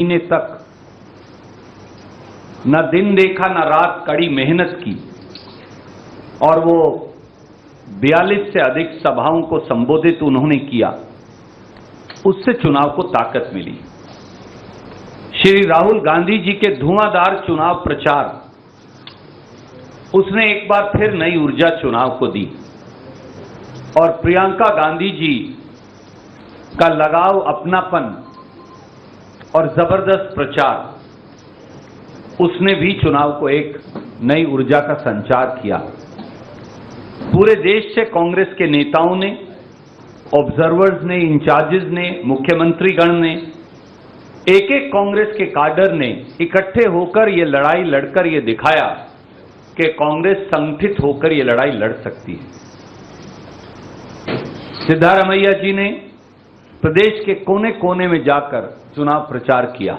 महीने तक न दिन देखा न रात कड़ी मेहनत की और वो 42 से अधिक सभाओं को संबोधित उन्होंने किया, उससे चुनाव को ताकत मिली। श्री राहुल गांधी जी के धुआंधार चुनाव प्रचार, उसने एक बार फिर नई ऊर्जा चुनाव को दी और प्रियंका गांधी जी का लगाव, अपनापन और जबरदस्त प्रचार, उसने भी चुनाव को एक नई ऊर्जा का संचार किया। पूरे देश से कांग्रेस के नेताओं ने, ऑब्जर्वर्स ने, इंचार्जेस ने, मुख्यमंत्रीगण ने, एक एक कांग्रेस के काडर ने इकट्ठे होकर ये लड़ाई लड़कर ये दिखाया कि कांग्रेस संगठित होकर ये लड़ाई लड़ सकती है। सिद्धारमैया जी ने प्रदेश के कोने कोने में जाकर चुनाव प्रचार किया।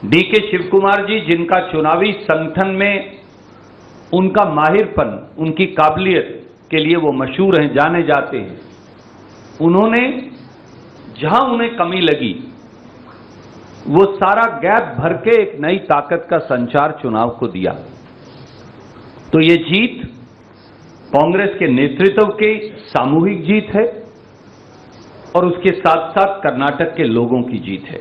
डीके शिव कुमार जी, जिनका चुनावी संगठन में उनका माहिरपन, उनकी काबिलियत के लिए वो मशहूर हैं, जाने जाते हैं, उन्होंने जहां उन्हें कमी लगी वो सारा गैप भर के एक नई ताकत का संचार चुनाव को दिया। तो ये जीत कांग्रेस के नेतृत्व की सामूहिक जीत है और उसके साथ साथ कर्नाटक के लोगों की जीत है।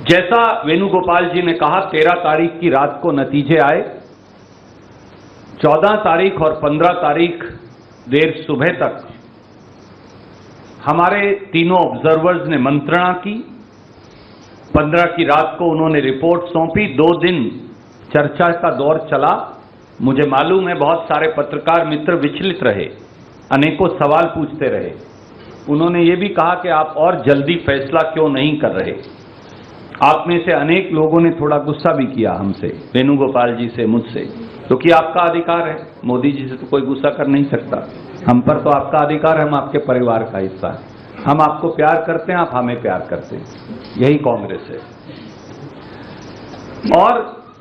जैसा वेणुगोपाल जी ने कहा, 13 तारीख की रात को नतीजे आए। 14 तारीख और 15 तारीख देर सुबह तक हमारे तीनों ऑब्जर्वर्स ने मंत्रणा की। 15 की रात को उन्होंने रिपोर्ट सौंपी। 2 दिन चर्चा का दौर चला। मुझे मालूम है बहुत सारे पत्रकार मित्र विचलित रहे, अनेकों सवाल पूछते रहे। उन्होंने ये भी कहा कि आप और जल्दी फैसला क्यों नहीं कर रहे। आप में से अनेक लोगों ने थोड़ा गुस्सा भी किया हमसे, वेणुगोपाल जी से, मुझसे, क्योंकि आपका अधिकार है। मोदी जी से तो कोई गुस्सा कर नहीं सकता, हम पर तो आपका अधिकार है, हम आपके परिवार का हिस्सा है। हम आपको प्यार करते हैं, आप हमें प्यार करते हैं, यही कांग्रेस है। और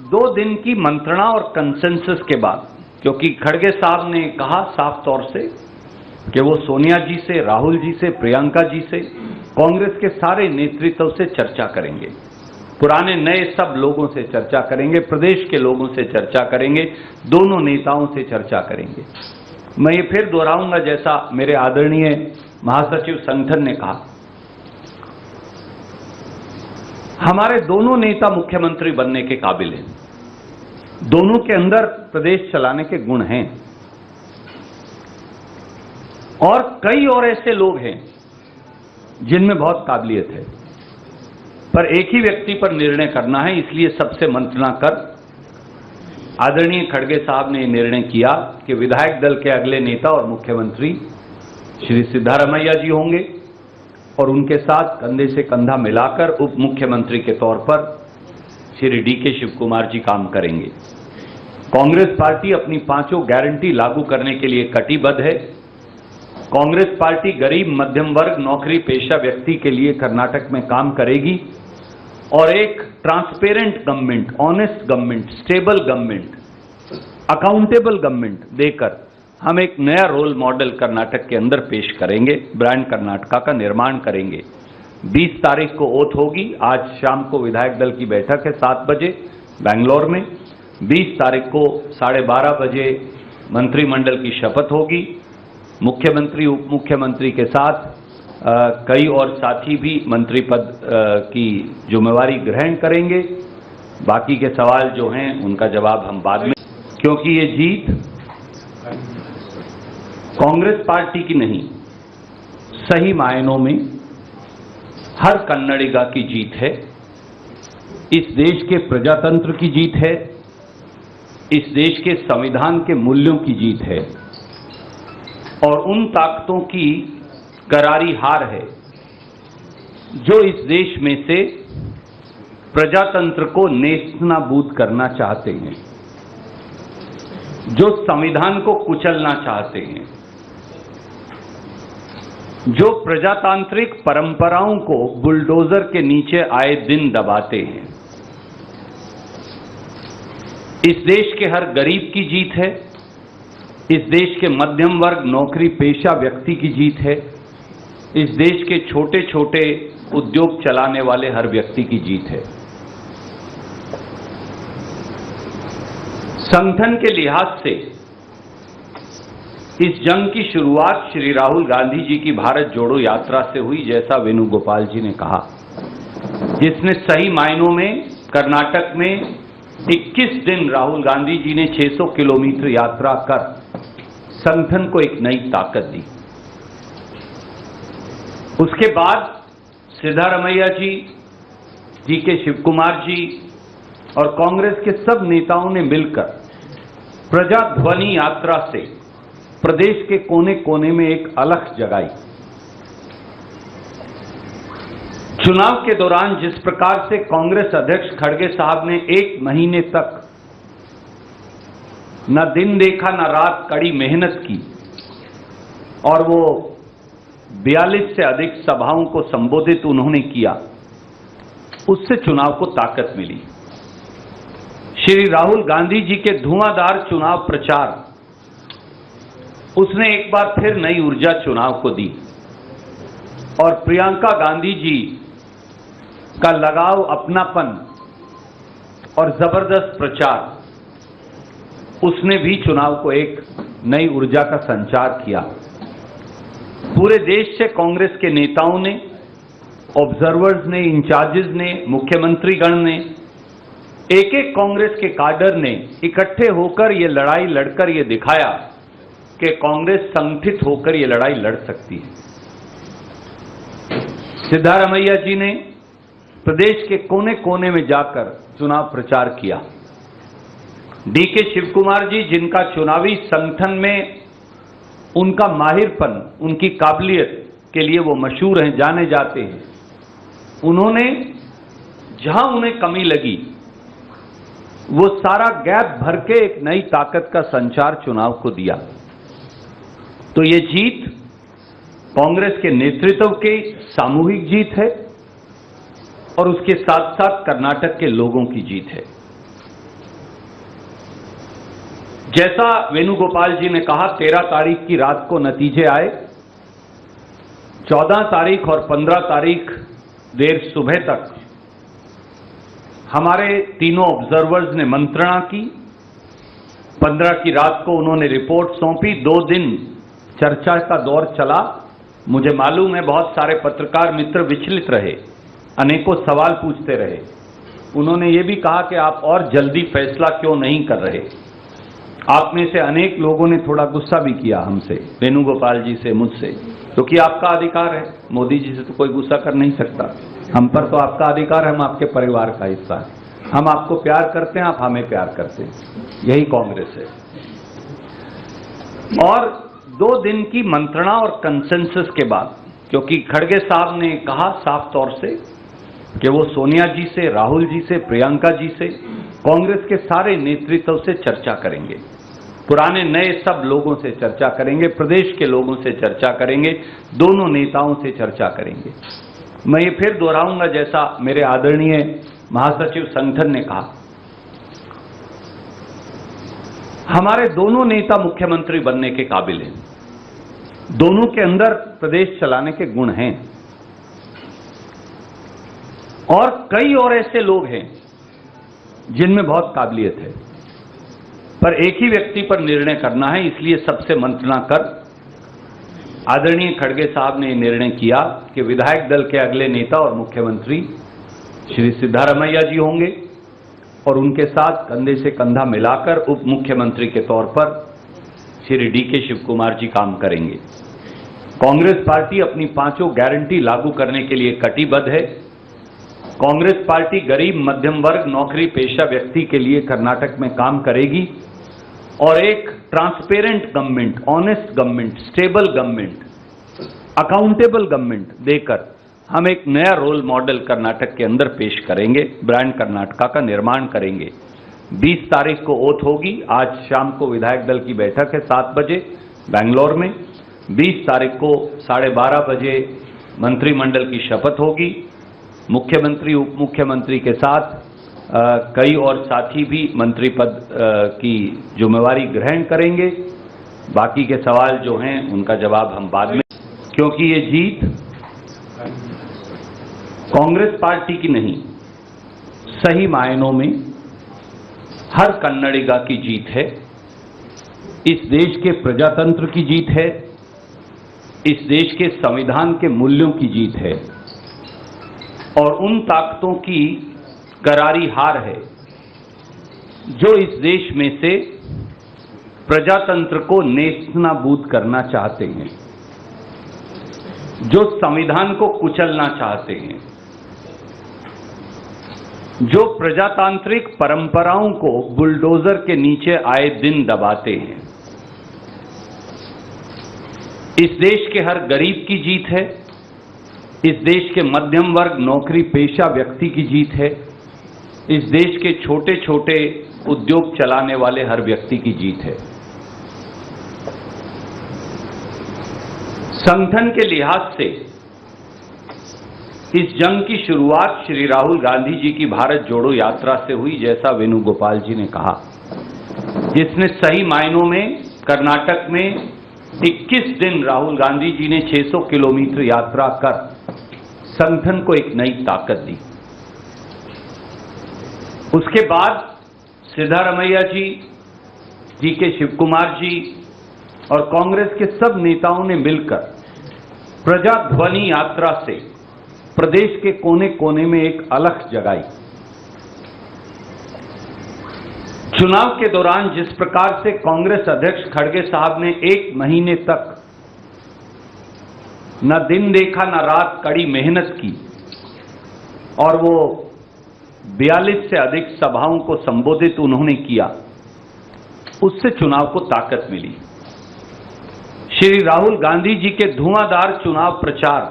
2 दिन की मंत्रणा और कंसेंसस के बाद, क्योंकि खड़गे साहब ने कहा साफ तौर से कि वो सोनिया जी से, राहुल जी से, प्रियंका जी से, कांग्रेस के सारे नेतृत्व से चर्चा करेंगे, पुराने नए सब लोगों से चर्चा करेंगे, प्रदेश के लोगों से चर्चा करेंगे, दोनों नेताओं से चर्चा करेंगे। मैं ये फिर दोहराऊंगा जैसा मेरे आदरणीय महासचिव संगठन ने कहा, हमारे दोनों नेता मुख्यमंत्री बनने के काबिल हैं। दोनों के अंदर प्रदेश चलाने के गुण हैं और कई और ऐसे लोग हैं जिनमें बहुत काबिलियत है, पर एक ही व्यक्ति पर निर्णय करना है। इसलिए सबसे मंत्रणा कर आदरणीय खड़गे साहब ने निर्णय किया कि विधायक दल के अगले नेता और मुख्यमंत्री श्री सिद्धारमैया जी होंगे और उनके साथ कंधे से कंधा मिलाकर उप मुख्यमंत्री के तौर पर श्री डीके शिव कुमार जी काम करेंगे। कांग्रेस पार्टी अपनी 5 गारंटी लागू करने के लिए कटिबद्ध है। कांग्रेस पार्टी गरीब, मध्यम वर्ग, नौकरी पेशा व्यक्ति के लिए कर्नाटक में काम करेगी और एक transparent government, honest government, stable government, accountable government देकर हम एक नया रोल मॉडल कर्नाटक के अंदर पेश करेंगे। ब्रांड कर्नाटका का निर्माण करेंगे। 20 तारीख को ओथ होगी। आज शाम को विधायक दल की बैठक है 7 बजे बेंगलोर में। 20 तारीख को 12:30 बजे मंत्रिमंडल की शपथ होगी। मुख्यमंत्री, उप मुख्यमंत्री के साथ कई और साथी भी मंत्री पद की जिम्मेवारी ग्रहण करेंगे। बाकी के सवाल जो हैं उनका जवाब हम बाद में, क्योंकि ये जीत कांग्रेस पार्टी की नहीं, सही मायनों में हर कन्नडिगा की जीत है। इस देश के प्रजातंत्र की जीत है, इस देश के संविधान के मूल्यों की जीत है और उन ताकतों की करारी हार है जो इस देश में से प्रजातंत्र को नेस्तनाबूद करना चाहते हैं, जो संविधान को कुचलना चाहते हैं, जो प्रजातांत्रिक परंपराओं को बुलडोजर के नीचे आए दिन दबाते हैं। इस देश के हर गरीब की जीत है, इस देश के मध्यम वर्ग, नौकरी पेशा व्यक्ति की जीत है, इस देश के छोटे छोटे उद्योग चलाने वाले हर व्यक्ति की जीत है। संगठन के लिहाज से इस जंग की शुरुआत श्री राहुल गांधी जी की भारत जोड़ो यात्रा से हुई, जैसा वेणुगोपाल जी ने कहा, जिसने सही मायनों में कर्नाटक में 21 दिन राहुल गांधी जी ने 600 किलोमीटर यात्रा कर संगठन को एक नई ताकत दी। उसके बाद सिद्धारमैया जी, जीके शिवकुमार जी और कांग्रेस के सब नेताओं ने मिलकर प्रजा ध्वनि यात्रा से प्रदेश के कोने कोने में एक अलख जगाई। चुनाव के दौरान जिस प्रकार से कांग्रेस अध्यक्ष खड़गे साहब ने 1 महीने तक न दिन देखा न रात कड़ी मेहनत की और वो 42 से अधिक सभाओं को संबोधित उन्होंने किया, उससे चुनाव को ताकत मिली। श्री राहुल गांधी जी के धुआंधार चुनाव प्रचार, उसने एक बार फिर नई ऊर्जा चुनाव को दी और प्रियंका गांधी जी का लगाव, अपनापन और जबरदस्त प्रचार, उसने भी चुनाव को एक नई ऊर्जा का संचार किया। पूरे देश से कांग्रेस के नेताओं ने, ऑब्जर्वर्स ने, इंचार्जेस ने, मुख्यमंत्रीगण ने, एक एक कांग्रेस के काडर ने इकट्ठे होकर ये लड़ाई लड़कर ये दिखाया कि कांग्रेस संगठित होकर ये लड़ाई लड़ सकती है। सिद्धारमैया जी ने प्रदेश के कोने कोने में जाकर चुनाव प्रचार किया। डीके शिवकुमार जी, जिनका चुनावी संगठन में उनका माहिरपन, उनकी काबिलियत के लिए वो मशहूर हैं, जाने जाते हैं, उन्होंने जहां उन्हें कमी लगी वो सारा गैप भर के एक नई ताकत का संचार चुनाव को दिया। तो ये जीत कांग्रेस के नेतृत्व की सामूहिक जीत है और उसके साथ साथ कर्नाटक के लोगों की जीत है। जैसा वेणुगोपाल जी ने कहा, 13 तारीख की रात को नतीजे आए। 14 तारीख और 15 तारीख देर सुबह तक हमारे तीनों ऑब्जर्वर्स ने मंत्रणा की। 15 की रात को उन्होंने रिपोर्ट सौंपी। 2 दिन चर्चा का दौर चला। मुझे मालूम है बहुत सारे पत्रकार मित्र विचलित रहे, अनेकों सवाल पूछते रहे। उन्होंने ये भी कहा कि आप और जल्दी फैसला क्यों नहीं कर रहे। आप में से अनेक लोगों ने थोड़ा गुस्सा भी किया हमसे, वेणुगोपाल जी से, मुझसे, क्योंकि आपका अधिकार है। मोदी जी से तो कोई गुस्सा कर नहीं सकता, हम पर तो आपका अधिकार है, हम आपके परिवार का हिस्सा है, हम आपको प्यार करते हैं, आप हमें प्यार करते हैं। यही कांग्रेस है। और 2 दिन की मंत्रणा और कंसेंसस के बाद, क्योंकि खड़गे साहब ने कहा साफ तौर से कि वो सोनिया जी से, राहुल जी से, प्रियंका जी से, कांग्रेस के सारे नेतृत्व से चर्चा करेंगे, पुराने नए सब लोगों से चर्चा करेंगे, प्रदेश के लोगों से चर्चा करेंगे, दोनों नेताओं से चर्चा करेंगे। मैं ये फिर दोहराऊंगा जैसा मेरे आदरणीय महासचिव संगठन ने कहा, हमारे दोनों नेता मुख्यमंत्री बनने के काबिल हैं, दोनों के अंदर प्रदेश चलाने के गुण हैं। और कई और ऐसे लोग हैं जिनमें बहुत काबिलियत है, पर एक ही व्यक्ति पर निर्णय करना है। इसलिए सबसे मंत्रणा कर आदरणीय खड़गे साहब ने निर्णय किया कि विधायक दल के अगले नेता और मुख्यमंत्री श्री सिद्धारमैया जी होंगे और उनके साथ कंधे से कंधा मिलाकर उप मुख्यमंत्री के तौर पर श्री डीके शिवकुमार जी काम करेंगे। कांग्रेस पार्टी अपनी 5 गारंटी लागू करने के लिए कटिबद्ध है। कांग्रेस पार्टी गरीब, मध्यम वर्ग, नौकरी पेशा व्यक्ति के लिए कर्नाटक में काम करेगी और एक transparent government, honest government, stable government, accountable government देकर हम एक नया रोल मॉडल कर्नाटक के अंदर पेश करेंगे, ब्रांड कर्नाटका का निर्माण करेंगे। 20 तारीख को ओथ होगी। आज शाम को विधायक दल की बैठक है 7 बजे बेंगलोर में। 20 तारीख को 12:30 बजे मंत्रिमंडल की शपथ होगी। मुख्यमंत्री, उप मुख्यमंत्री के साथ कई और साथी भी मंत्री पद की जिम्मेवारी ग्रहण करेंगे। बाकी के सवाल जो हैं उनका जवाब हम बाद में। क्योंकि ये जीत कांग्रेस पार्टी की नहीं, सही मायनों में हर कन्नडिगा की जीत है। इस देश के प्रजातंत्र की जीत है, इस देश के संविधान के मूल्यों की जीत है और उन ताकतों की करारी हार है जो इस देश में से प्रजातंत्र को नेस्तनाबूद करना चाहते हैं, जो संविधान को कुचलना चाहते हैं, जो प्रजातांत्रिक परंपराओं को बुलडोजर के नीचे आए दिन दबाते हैं। इस देश के हर गरीब की जीत है, इस देश के मध्यम वर्ग नौकरी पेशा व्यक्ति की जीत है, इस देश के छोटे छोटे उद्योग चलाने वाले हर व्यक्ति की जीत है। संगठन के लिहाज से इस जंग की शुरुआत श्री राहुल गांधी जी की भारत जोड़ो यात्रा से हुई, जैसा वेणुगोपाल जी ने कहा, जिसने सही मायनों में कर्नाटक में 21 दिन राहुल गांधी जी ने 600 किलोमीटर यात्रा कर संगठन को एक नई ताकत दी। उसके बाद सिद्धारमैया जी के शिव कुमार जी और कांग्रेस के सब नेताओं ने मिलकर प्रजाध्वनि यात्रा से प्रदेश के कोने कोने में एक अलख जगाई। चुनाव के दौरान जिस प्रकार से कांग्रेस अध्यक्ष खड़गे साहब ने 1 महीने तक न दिन देखा न रात कड़ी मेहनत की और वो 42 से अधिक सभाओं को संबोधित उन्होंने किया, उससे चुनाव को ताकत मिली। श्री राहुल गांधी जी के धुआंधार चुनाव प्रचार,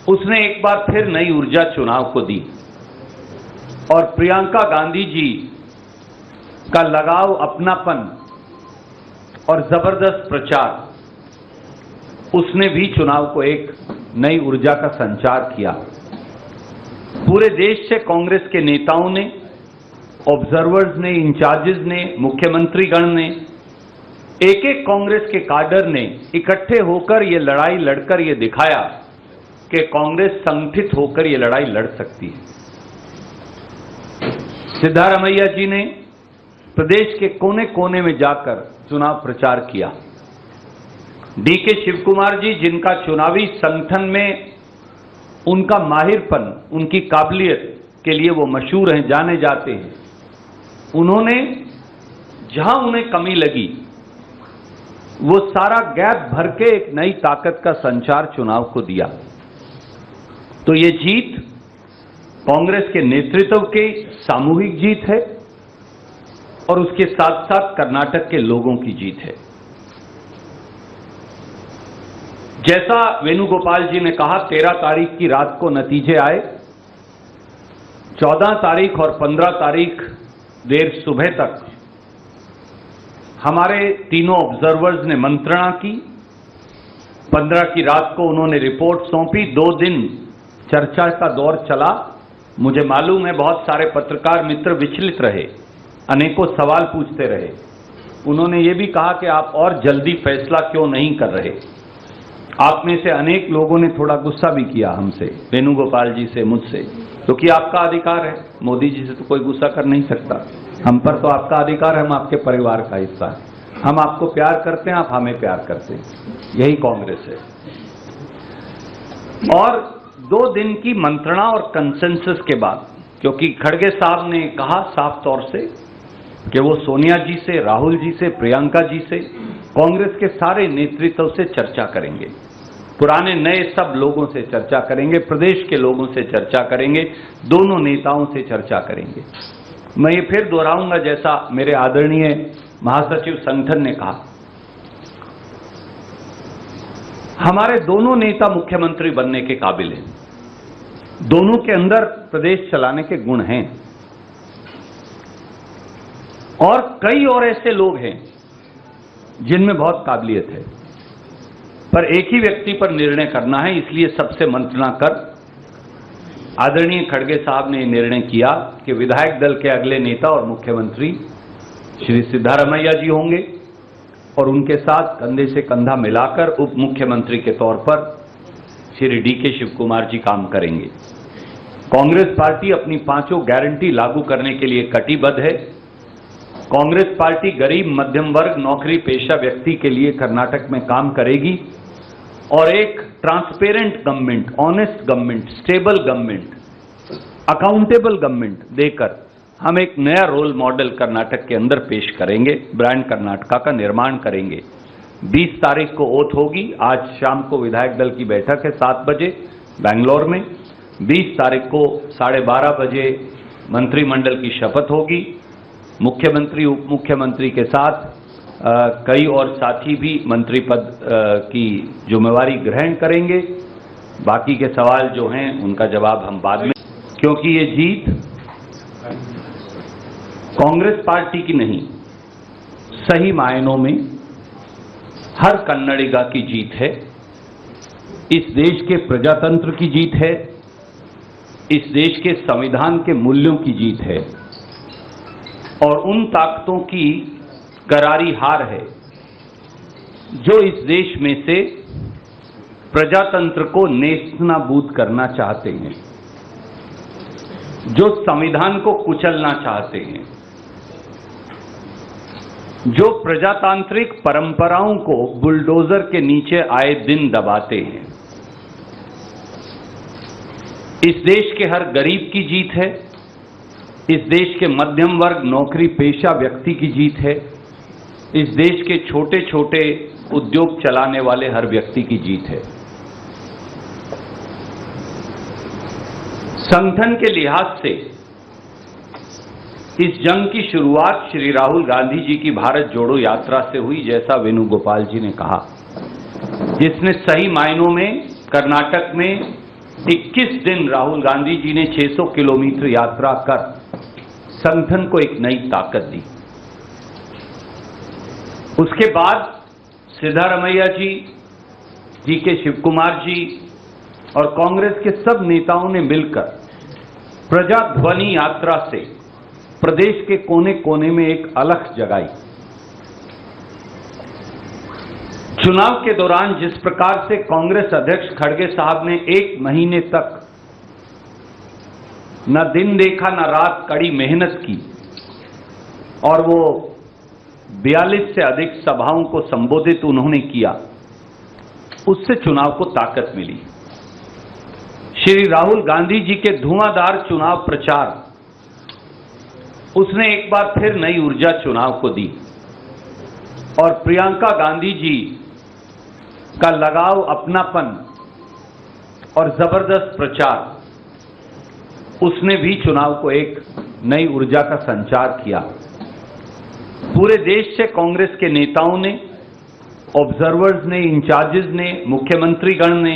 उसने एक बार फिर नई ऊर्जा चुनाव को दी और प्रियंका गांधी जी का लगाव, अपनापन और जबरदस्त प्रचार, उसने भी चुनाव को एक नई ऊर्जा का संचार किया। पूरे देश से कांग्रेस के नेताओं ने, ऑब्जर्वर्स ने, इंचार्जेस ने, मुख्यमंत्रीगण ने, एक एक कांग्रेस के काडर ने इकट्ठे होकर ये लड़ाई लड़कर ये दिखाया कि कांग्रेस संगठित होकर ये लड़ाई लड़ सकती है। सिद्धारमैया जी ने प्रदेश के कोने कोने में जाकर चुनाव प्रचार किया। डीके शिव कुमार जी, जिनका चुनावी संगठन में उनका माहिरपन, उनकी काबिलियत के लिए वो मशहूर हैं, जाने जाते हैं, उन्होंने जहां उन्हें कमी लगी वो सारा गैप भर के एक नई ताकत का संचार चुनाव को दिया। तो ये जीत कांग्रेस के नेतृत्व की सामूहिक जीत है और उसके साथ साथ कर्नाटक के लोगों की जीत है। जैसा वेणुगोपाल जी ने कहा, 13 तारीख की रात को नतीजे आए, 14 तारीख और 15 तारीख देर सुबह तक हमारे तीनों ऑब्जर्वर्स ने मंत्रणा की। 15 की रात को उन्होंने रिपोर्ट सौंपी। 2 दिन चर्चा का दौर चला। मुझे मालूम है बहुत सारे पत्रकार मित्र विचलित रहे, अनेकों सवाल पूछते रहे। उन्होंने ये भी कहा कि आप और जल्दी फैसला क्यों नहीं कर रहे। आप में से अनेक लोगों ने थोड़ा गुस्सा भी किया हमसे, वेणुगोपाल जी से, मुझसे, क्योंकि आपका अधिकार है। मोदी जी से तो कोई गुस्सा कर नहीं सकता, हम पर तो आपका अधिकार है, हम आपके परिवार का हिस्सा है, हम आपको प्यार करते हैं, आप हमें प्यार करते हैं। यही कांग्रेस है। और 2 दिन की मंत्रणा और कंसेंसस के बाद, क्योंकि खड़गे साहब ने कहा साफ तौर से कि वो सोनिया जी से, राहुल जी से, प्रियंका जी से, कांग्रेस के सारे नेतृत्व से चर्चा करेंगे, पुराने नए सब लोगों से चर्चा करेंगे, प्रदेश के लोगों से चर्चा करेंगे, दोनों नेताओं से चर्चा करेंगे। मैं ये फिर दोहराऊंगा जैसा मेरे आदरणीय महासचिव संगठन ने कहा, हमारे दोनों नेता मुख्यमंत्री बनने के काबिल हैं, दोनों के अंदर प्रदेश चलाने के गुण हैं। और कई और ऐसे लोग हैं जिनमें बहुत काबिलियत है, पर एक ही व्यक्ति पर निर्णय करना है। इसलिए सबसे मंत्रणा कर आदरणीय खड़गे साहब ने निर्णय किया कि विधायक दल के अगले नेता और मुख्यमंत्री श्री सिद्धारमैया जी होंगे। और उनके साथ कंधे से कंधा मिलाकर उप मुख्यमंत्री के तौर पर श्री डीके शिव कुमार जी काम करेंगे। कांग्रेस पार्टी अपनी पांचों गारंटी लागू करने के लिए कटिबद्ध है। कांग्रेस पार्टी गरीब मध्यम वर्ग नौकरी पेशा व्यक्ति के लिए कर्नाटक में काम करेगी और एक transparent government, honest government, stable government, accountable government देकर हम एक नया रोल मॉडल कर्नाटक के अंदर पेश करेंगे। ब्रांड कर्नाटका का निर्माण करेंगे। 20 तारीख को ओथ होगी। आज शाम को विधायक दल की बैठक है 7 बजे बेंगलोर में। 20 तारीख को 12:30 बजे मंत्रिमंडल की शपथ होगी। मुख्यमंत्री उप मुख्यमंत्री के साथ कई और साथी भी मंत्री पद की जिम्मेवारी ग्रहण करेंगे। बाकी के सवाल जो हैं उनका जवाब हम बाद में, क्योंकि ये जीत कांग्रेस पार्टी की नहीं, सही मायनों में हर कन्नडिगा की जीत है। इस देश के प्रजातंत्र की जीत है। इस देश के संविधान के मूल्यों की जीत है और उन ताकतों की करारी हार है जो इस देश में से प्रजातंत्र को नेस्तनाबूद करना चाहते हैं, जो संविधान को कुचलना चाहते हैं, जो प्रजातांत्रिक परंपराओं को बुलडोजर के नीचे आए दिन दबाते हैं। इस देश के हर गरीब की जीत है। इस देश के मध्यम वर्ग नौकरी पेशा व्यक्ति की जीत है। इस देश के छोटे छोटे उद्योग चलाने वाले हर व्यक्ति की जीत है। संगठन के लिहाज से इस जंग की शुरुआत श्री राहुल गांधी जी की भारत जोड़ो यात्रा से हुई, जैसा वेणुगोपाल जी ने कहा, जिसने सही मायनों में कर्नाटक में 21 दिन राहुल गांधी जी ने 600 किलोमीटर यात्रा कर संगठन को एक नई ताकत दी। उसके बाद सिद्धारमैया जी, डीके शिव कुमार जी और कांग्रेस के सब नेताओं ने मिलकर प्रजाध्वनि यात्रा से प्रदेश के कोने कोने में एक अलख जगाई। चुनाव के दौरान जिस प्रकार से कांग्रेस अध्यक्ष खड़गे साहब ने 1 महीने तक न दिन देखा न रात कड़ी मेहनत की और वो 42 से अधिक सभाओं को संबोधित उन्होंने किया, उससे चुनाव को ताकत मिली। श्री राहुल गांधी जी के धुआंधार चुनाव प्रचार, उसने एक बार फिर नई ऊर्जा चुनाव को दी और प्रियंका गांधी जी का लगाव, अपनापन और जबरदस्त प्रचार, उसने भी चुनाव को एक नई ऊर्जा का संचार किया। पूरे देश से कांग्रेस के नेताओं ने, ऑब्जर्वर्स ने, इंचार्जेस ने, मुख्यमंत्रीगण ने,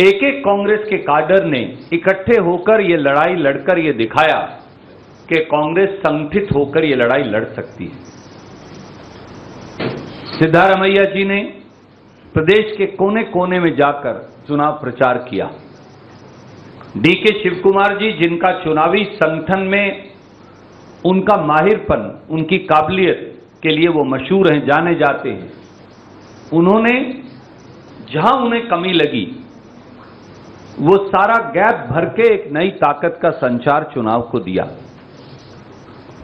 एक एक कांग्रेस के काडर ने इकट्ठे होकर ये लड़ाई लड़कर ये दिखाया कि कांग्रेस संगठित होकर ये लड़ाई लड़ सकती है। सिद्धारमैया जी ने प्रदेश के कोने कोने में जाकर चुनाव प्रचार किया। डीके शिव कुमार जी, जिनका चुनावी संगठन में उनका माहिरपन, उनकी काबिलियत के लिए वो मशहूर हैं, जाने जाते हैं, उन्होंने जहां उन्हें कमी लगी वो सारा गैप भर के एक नई ताकत का संचार चुनाव को दिया।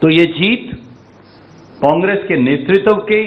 तो ये जीत कांग्रेस के नेतृत्व के